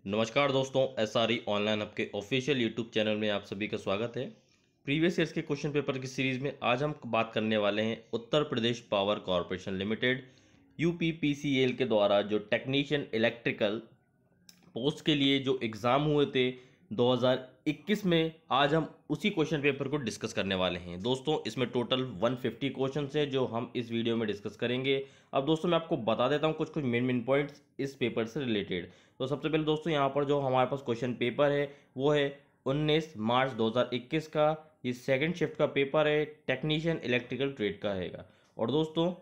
नमस्कार दोस्तों, SRE online आपके ऑफिशियल यूट्यूब चैनल में आप सभी का स्वागत है। प्रीवियस ईयर्स के क्वेश्चन पेपर की सीरीज में आज हम बात करने वाले हैं Uttar Pradesh power corporation limited UPPCL के द्वारा जो टेक्नीशियन इलेक्ट्रिकल पोस्ट के लिए जो एग्ज़ाम हुए थे 2021 में। आज हम उसी क्वेश्चन पेपर को डिस्कस करने वाले हैं। दोस्तों, इसमें टोटल 150 क्वेश्चन हैं जो हम इस वीडियो में डिस्कस करेंगे। अब दोस्तों मैं आपको बता देता हूं कुछ कुछ मेन पॉइंट्स इस पेपर से रिलेटेड। तो सबसे पहले दोस्तों यहाँ पर जो हमारे पास क्वेश्चन पेपर है वो है 19 मार्च 2021 का। ये सेकेंड शिफ्ट का पेपर है, टेक्नीशियन इलेक्ट्रिकल ट्रेड का है। और दोस्तों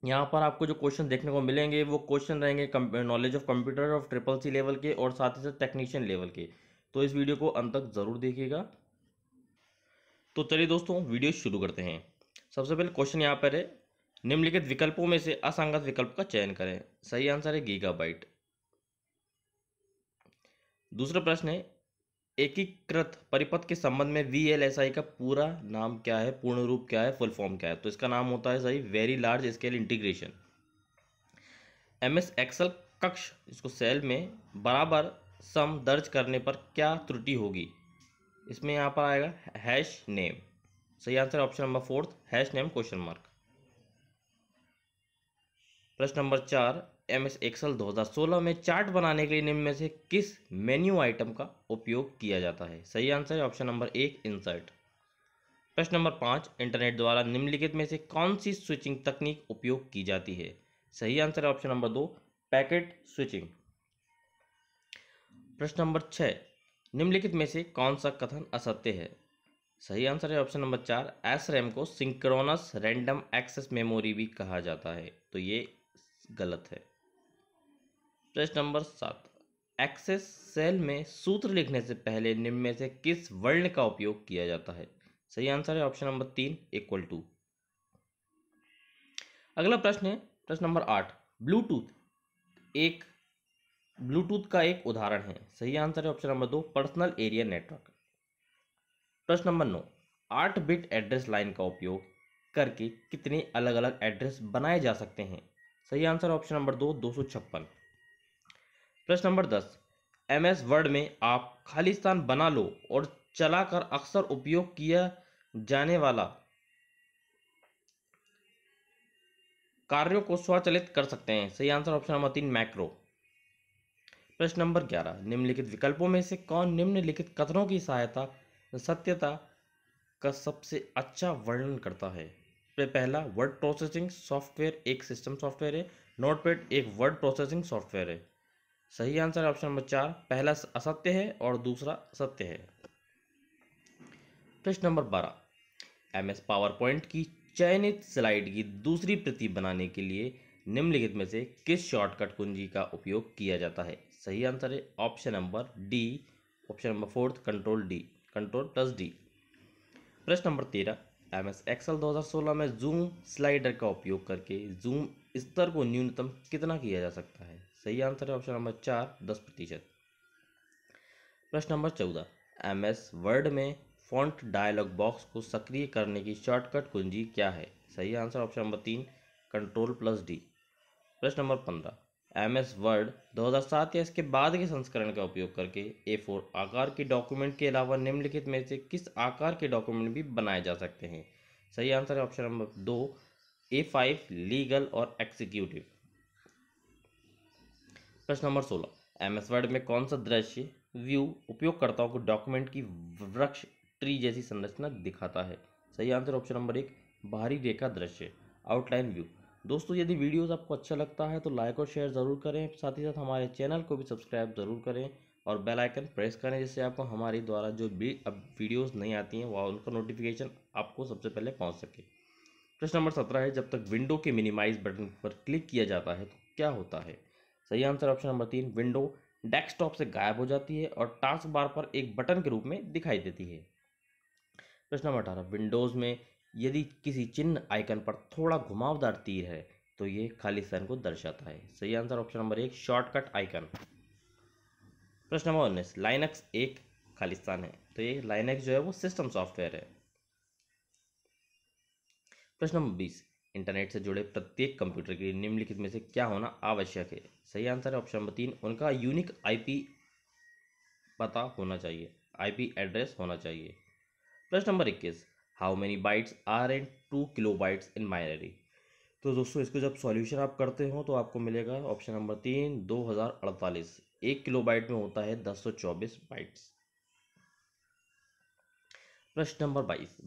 यहाँ पर आपको जो क्वेश्चन देखने को मिलेंगे वो क्वेश्चन रहेंगे knowledge of computer of triple C level के और साथ ही साथ टेक्नीशियन लेवल के। तो इस वीडियो को अंत तक ज़रूर देखिएगा। तो चलिए दोस्तों वीडियो शुरू करते हैं। सबसे पहले क्वेश्चन यहाँ पर है, निम्नलिखित विकल्पों में से असंगत विकल्प का चयन करें। सही आंसर है गीगाबाइट। दूसरा प्रश्न है, एकीकृत परिपथ के संबंध में वीएलएसआई का पूरा नाम क्या है, पूर्ण रूप क्या है, फुल फॉर्म क्या है? तो इसका नाम होता है सही very large scale integration. MS Excel कक्ष इसको सेल में बराबर सम दर्ज करने पर क्या त्रुटि होगी? इसमें यहाँ पर आएगा हैश नेम। सही answer option number 4 hash name question mark. प्रश्न नंबर 4, एमएस एक्सेल 2016 में चार्ट बनाने के लिए निम्न में से किस मेन्यू आइटम का उपयोग किया जाता है? सही आंसर है ऑप्शन नंबर 1 इंसर्ट। प्रश्न नंबर 5, इंटरनेट द्वारा निम्नलिखित में से कौन सी स्विचिंग तकनीक उपयोग की जाती है? सही आंसर है ऑप्शन नंबर 2 पैकेट स्विचिंग। प्रश्न नंबर 6, निम्नलिखित में से कौन सा कथन असत्य है? सही आंसर है ऑप्शन नंबर 4 एस रैम को सिंक्रोनस रैंडम एक्सेस मेमोरी भी कहा जाता है। तो ये गलत है। प्रश्न नंबर 7, एक्सेस सेल में सूत्र लिखने से पहले निम्न में से किस वर्ण का उपयोग किया जाता है? सही आंसर है ऑप्शन नंबर 3 इक्वल टू। अगला प्रश्न है प्रश्न नंबर 8, ब्लूटूथ का एक उदाहरण है। सही आंसर है option number 2 personal area network. प्रश्न नंबर 9, 8 बिट एड्रेस लाइन का उपयोग करके कितने अलग अलग एड्रेस बनाए जा सकते हैं? सही आंसर ऑप्शन नंबर 2 256। प्रश्न नंबर 10, एमएस वर्ड में आप खाली स्थान बना लो और चलाकर अक्सर उपयोग किया जाने वाला कार्यों को स्वचालित कर सकते हैं। सही आंसर ऑप्शन नंबर 3 मैक्रो। प्रश्न नंबर 11, निम्नलिखित विकल्पों में से कौन निम्नलिखित कथनों की सत्यता का सबसे अच्छा वर्णन करता है? पहला, वर्ड प्रोसेसिंग सॉफ्टवेयर एक सिस्टम सॉफ्टवेयर है, नोटपैड एक वर्ड प्रोसेसिंग सॉफ्टवेयर है। सही आंसर है ऑप्शन नंबर 4 पहला असत्य है और दूसरा सत्य है। प्रश्न नंबर 12, एमएस पावर पॉइंट की चयनित स्लाइड की दूसरी प्रति बनाने के लिए निम्नलिखित में से किस शॉर्टकट कुंजी का उपयोग किया जाता है? सही आंसर है option number D option number 4 control D control plus D. प्रश्न नंबर 13, एमएस एक्सेल 2016 में जूम स्लाइडर का उपयोग करके जूम स्तर को न्यूनतम कितना किया जा सकता है? सही आंसर है ऑप्शन नंबर 4 10%। प्रश्न नंबर 14, एमएस वर्ड में फॉन्ट डायलॉग बॉक्स को सक्रिय करने की शॉर्टकट कुंजी क्या है? सही answer option number 3 control plus D. प्रश्न नंबर 15, एमएस वर्ड 2007 या इसके बाद के संस्करण का उपयोग करके A4 आकार के डॉक्यूमेंट के अलावा निम्नलिखित में से किस आकार के डॉक्यूमेंट भी बनाए जा सकते हैं? सही आंसर है ऑप्शन नंबर 2 A5 लीगल और एग्जीक्यूटिव। प्रश्न नंबर 16, एमएस वर्ड में कौन सा दृश्य व्यू उपयोगकर्ताओं को डॉक्यूमेंट की वृक्ष ट्री जैसी संरचना दिखाता है? सही आंसर ऑप्शन नंबर 1 बाहरी रेखा दृश्य आउटलाइन व्यू। दोस्तों, यदि वीडियोस आपको अच्छा लगता है तो लाइक और शेयर ज़रूर करें, साथ ही साथ हमारे चैनल को भी सब्सक्राइब ज़रूर करें और बेल आइकन प्रेस करें, जिससे आपको हमारी द्वारा जो भी अब वीडियोस नहीं आती हैं वह उनका नोटिफिकेशन आपको सबसे पहले पहुंच सके। प्रश्न नंबर 17 है, जब तक विंडो के मिनिमाइज बटन पर क्लिक किया जाता है तो क्या होता है? सही answer option number 3 window desktop से गायब हो जाती है और टास्क बार पर एक बटन के रूप में दिखाई देती है। प्रश्न नंबर 18, विंडोज़ में यदि किसी चिन्ह आइकन पर थोड़ा घुमावदार तीर है तो ये खाली स्थान को दर्शाता है। सही answer option number 1 shortcut icon. प्रश्न नंबर 19, लाइनक्स एक खाली स्थान है, तो ये लाइनक्स जो है वो सिस्टम सॉफ्टवेयर है। प्रश्न नंबर 20, इंटरनेट से जुड़े प्रत्येक कंप्यूटर के लिए निम्नलिखित में से क्या होना आवश्यक है? सही आंसर है ऑप्शन नंबर 3, उनका यूनिक आईपी पता होना चाहिए, आईपी एड्रेस होना चाहिए। प्रश्न number 21, how many bytes are in 2 kilobytes in binary? तो दोस्तों इसको जब सॉल्यूशन आप करते हो तो आपको मिलेगा ऑप्शन नंबर 3, 2048। 1 किलोबाइट में होता है 1024 बाइट्स। प्रश्न नंबर 22,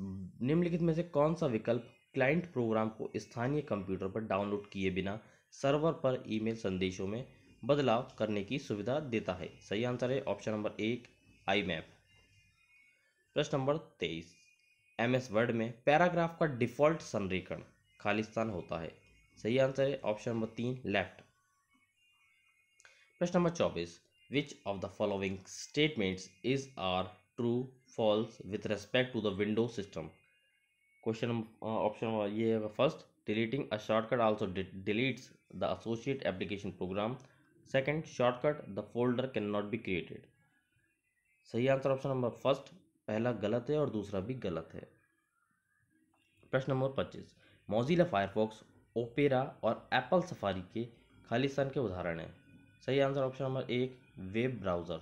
निम्नलिखित में से कौन सा विकल्प क्लाइंट प्रोग्राम को स्थानीय कंप्यूटर पर डाउनलोड किए बिना सर्वर पर ईमेल संदेशों में बदलाव करने की सुविधा देता है? सही आंसर है ऑप्शन नंबर 1, IMAP। प्रश्न नंबर 23, MS वर्ड में पैराग्राफ का डिफॉल्ट संरेखण खालिस्तान होता है? सही आंसर है ऑप्शन नंबर 3, लेफ्ट। प्रश्न नंबर 24, which of the following statements is are true false with respect to the Windows system? Question option ये first, deleting a shortcut also deletes the associate application program. Second, shortcut the folder can not be created. सही answer option number first, पहला गलत है और दूसरा भी गलत है। प्रश्न नंबर 25, मोजिला फायरफॉक्स, ओपेरा और एप्पल सफारी के खालिस्तान के उदाहरण हैं? सही answer option number 1, web browser.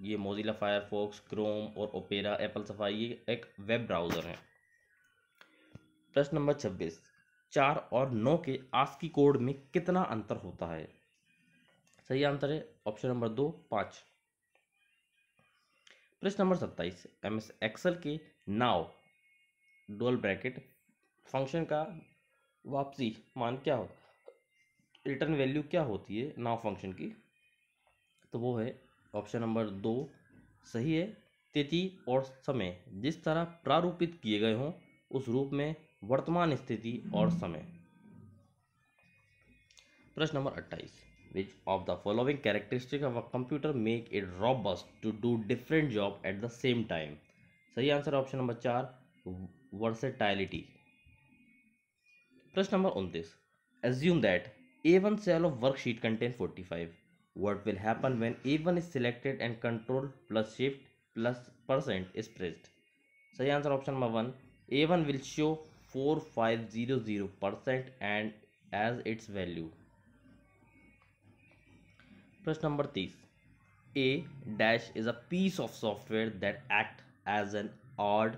ये मोजिला फायरफॉक्स, क्रोम और ओपेरा, एप्पल सफारी ये एक वेब ब्राउज़र है। प्रश्न नंबर 26, 4 और 9 के आस्की कोड में कितना अंतर होता है? सही आंसर है ऑप्शन नंबर 2, 5। प्रश्न नंबर 27, MS एक्सेल के नाउ डबल ब्रैकेट फंक्शन का वापसी मान क्या होता है, रिटर्न वैल्यू क्या होती है नाउ फंक्शन की? तो वो है ऑप्शन नंबर 2 सही है, तिथि और समय जिस तरह प्रारूपित किए गए हों उस रूप में वर्तमान स्थिति और समय। प्रश्न number 28, which of the following characteristic of a computer make it robust to do different job at the same time? सही आंसर ऑप्शन नंबर 4, वर्सेटाइलिटी। प्रश्न number 29, assume that A1 cell of worksheet contain 45. What will happen when A1 is selected and control plus shift plus percent is pressed? सही answer option number 1, A1 will show 4500% and as its value। प्रश्न number 30, A dash is a piece of software that act as an add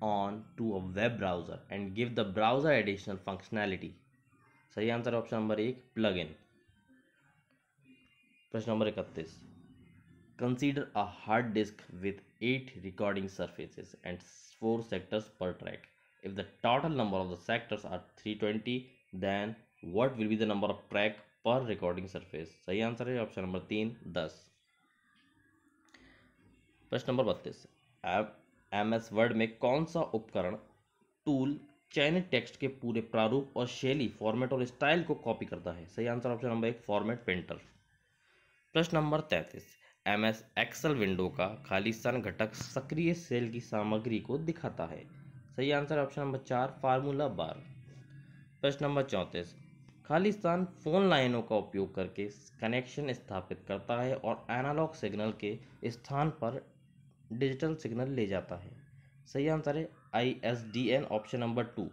on to a web browser and give the browser additional functionality। सही answer option number 1, plug in. प्रश्न number 31, consider a hard disk with 8 recording surfaces and 4 sectors per track. If the total number of the sectors are 320, then what will be the number of track per recording surface? सही answer है option number 3, 10। प्रश्न number 32, MS word में कौन सा उपकरण tool चयनित text के पूरे प्रारूप और शैली, फॉर्मेट और स्टाइल को कॉपी करता है? सही answer option number 1, format painter. प्रश्न नंबर 33, MS एक्सेल विंडो का खालिस्तान घटक सक्रिय सेल की सामग्री को दिखाता है? सही आंसर ऑप्शन नंबर 4, फार्मूला बार। प्रश्न नंबर 34, खालिस्तान फोन लाइनों का उपयोग करके कनेक्शन स्थापित करता है और एनालॉग सिग्नल के स्थान पर डिजिटल सिग्नल ले जाता है? सही आंसर है ISDN option number 2।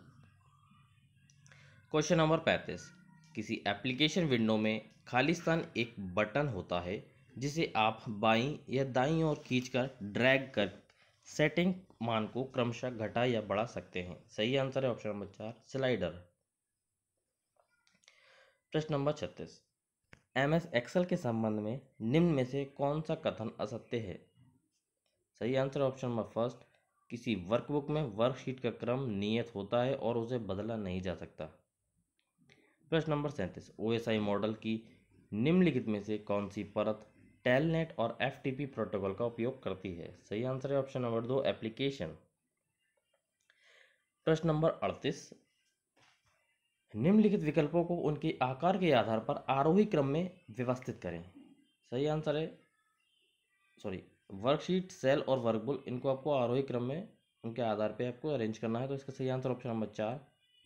Question number 35, किसी एप्लीकेशन विंडो में खालिस्तान एक बटन होता है जिसे आप बाईं या दाईं ओर खींचकर ड्रैग कर सेटिंग मान को क्रमशः घटा या बढ़ा सकते हैं? सही आंसर है ऑप्शन नंबर 4, स्लाइडर। प्रश्न नंबर 36, MS एक्सेल के संबंध में निम्न में से कौन सा कथन असत्य है? सही आंसर ऑप्शन नंबर फर्स्ट, किसी वर्कबुक में वर्कशीट का क्रम नियत होता है और उसे बदला नहीं जा सकता। प्रश्न नंबर 37, OSI मॉडल की निम्नलिखित में से कौन सी परत टेलनेट और FTP प्रोटोकॉल का उपयोग करती है? सही आंसर है ऑप्शन नंबर 2, एप्लीकेशन। प्रश्न नंबर 38, निम्नलिखित विकल्पों को उनके आकार के आधार पर आरोही क्रम में व्यवस्थित करें? सही आंसर है वर्कशीट, सेल और वर्कबुक, इनको आपको आरोही क्रम में उनके आधार पे आपको अरेंज करना है। तो इसका सही आंसर ऑप्शन नंबर 4,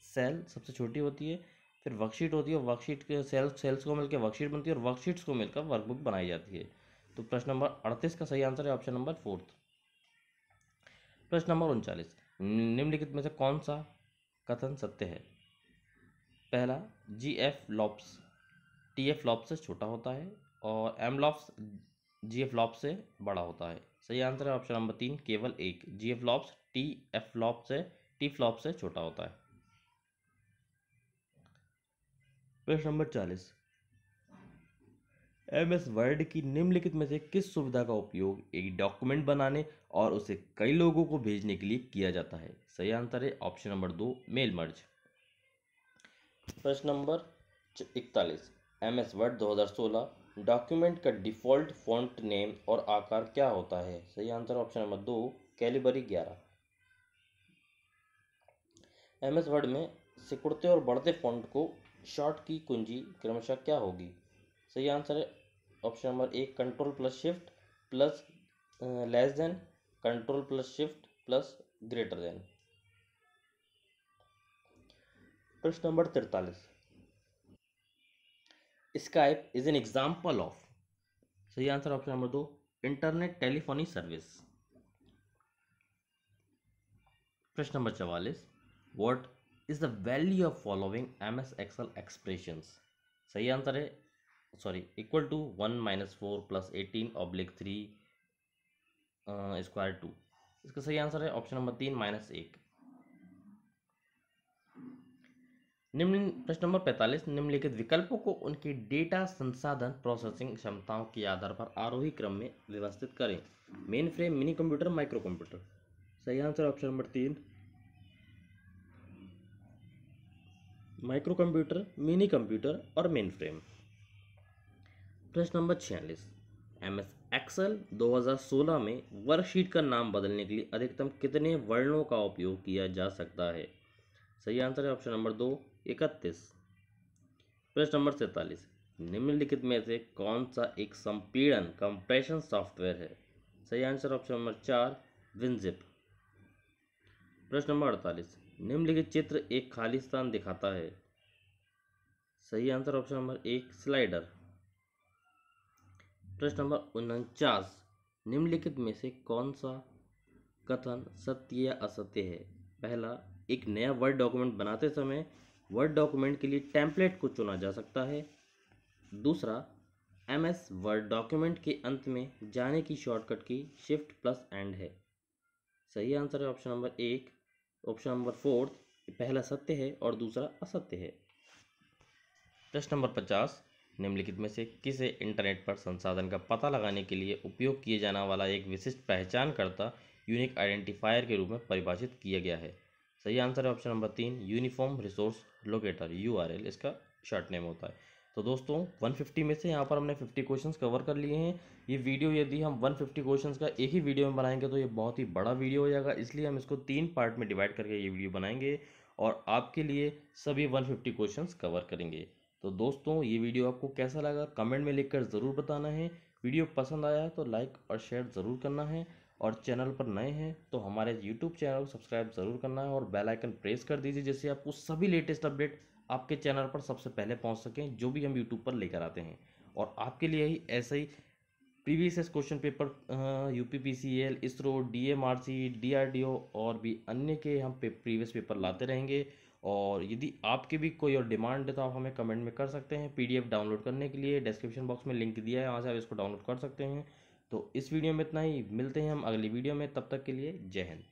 सेल सबसे छोटी होती है, फिर वर्कशीट होती है, वर्कशीट के सेल्स को मिलकर वर्कशीट बनती है और वर्कशीट्स को मिलकर वर्कबुक बनाई जाती है। तो प्रश्न नंबर 38 का सही आंसर है ऑप्शन नंबर 4। प्रश्न नंबर 39, निम्नलिखित में से कौन सा कथन सत्य है? पहला GF-लॉप्स TF-लॉप्स से छोटा होता है और M-लॉप्स GF-लॉप्स से बड़ा होता है। सही आंसर है ऑप्शन नंबर 3 केवल एक। GF-लॉप्स TF-लॉप्स से छोटा होता है। प्रश्न नंबर 40, MS वर्ड की निम्नलिखित में से किस सुविधा का उपयोग एक डॉक्यूमेंट बनाने और उसे कई लोगों को भेजने के लिए किया जाता है? सही आंसर है ऑप्शन नंबर 2 मेल मर्ज। प्रश्न नंबर 41, MS वर्ड 2016 डॉक्यूमेंट का डिफ़ॉल्ट फ़ॉन्ट नेम और आकार क्या होता है? सही answer option number 2 Calibri 11। MS word में सिकुड़ते और बढ़ते फ़ॉन्ट को शॉर्ट की कुंजी क्रमशः क्या होगी? सही आंसर है option number 1 control plus shift plus less than, control plus shift plus greater than. प्रश्न number 43, Skype is an example of. सही answer option number 2 internet telephony service. प्रश्न number 44, what is the value of following MS Excel expressions? सही answer है equal to 1 - 4 + 18/3 square 2। इसका सही answer है option number 3 -1। प्रश्न number 45, निम्नलिखित विकल्पों को उनकी डेटा संसाधन प्रोसेसिंग क्षमताओं के आधार पर आरोही क्रम में व्यवस्थित करें। Mainframe, mini computer, micro computer. सही answer option number 3 micro computer, mini computer और मेन फ्रेम। प्रश्न नंबर 46, MS एक्सेल 2016 में वर्कशीट का नाम बदलने के लिए अधिकतम कितने वर्णों का उपयोग किया जा सकता है? सही आंसर है ऑप्शन नंबर 2 31। प्रश्न नंबर 47, निम्नलिखित में से कौन सा एक संपीड़न कंप्रेशन सॉफ्टवेयर है? सही आंसर ऑप्शन नंबर 4 विनजिप। प्रश्न नंबर 48, निम्नलिखित चित्र एक खाली स्थान दिखाता है। सही आंसर ऑप्शन नंबर 1 स्लाइडर। प्रश्न नंबर 49, निम्नलिखित में से कौन सा कथन सत्य या असत्य है? पहला, एक नया वर्ड डॉक्यूमेंट बनाते समय वर्ड डॉक्यूमेंट के लिए टेम्पलेट को चुना जा सकता है। दूसरा, MS वर्ड डॉक्यूमेंट के अंत में जाने की शॉर्टकट की शिफ्ट प्लस एंड है। सही आंसर है ऑप्शन नंबर 1 ऑप्शन नंबर 4 पहला सत्य है और दूसरा असत्य है। प्रश्न नंबर 50, निम्नलिखित में से किसे इंटरनेट पर संसाधन का पता लगाने के लिए उपयोग किए जाने वाला एक विशिष्ट पहचानकर्ता यूनिक आइडेंटिफायर के रूप में परिभाषित किया गया है? सही आंसर है option number 3 uniform resource locator URL इसका शॉर्ट नेम होता है। तो दोस्तों 150 में से यहाँ पर हमने 50 क्वेश्चंस कवर कर लिए हैं। ये वीडियो यदि हम 150 क्वेश्चंस का एक ही वीडियो में बनाएंगे तो ये बहुत ही बड़ा वीडियो हो जाएगा, इसलिए हम इसको 3 पार्ट में डिवाइड करके ये वीडियो बनाएंगे और आपके लिए सभी 150 क्वेश्चंस कवर करेंगे। तो दोस्तों ये वीडियो आपको कैसा लगा कमेंट में लिखकर ज़रूर बताना है। वीडियो पसंद आया है तो लाइक और शेयर ज़रूर करना है और चैनल पर नए हैं तो हमारे यूट्यूब चैनल को सब्सक्राइब ज़रूर करना है और बेल आइकन प्रेस कर दीजिए जिससे आपको सभी लेटेस्ट अपडेट आपके चैनल पर सबसे पहले पहुंच सकें जो भी हम यूट्यूब पर लेकर आते हैं। और आपके लिए ही ऐसे ही previous question paper UPPCL, ISRO, DMRC, DRDO और भी अन्य के हम प्रीवियस पेपर लाते रहेंगे। और यदि आपके भी कोई और डिमांड है तो आप हमें कमेंट में कर सकते हैं। PDF डाउनलोड करने के लिए डिस्क्रिप्शन बॉक्स में लिंक दिया है, वहाँ से आप इसको डाउनलोड कर सकते हैं। तो इस वीडियो में इतना ही, मिलते हैं हम अगली वीडियो में, तब तक के लिए जय हिंद।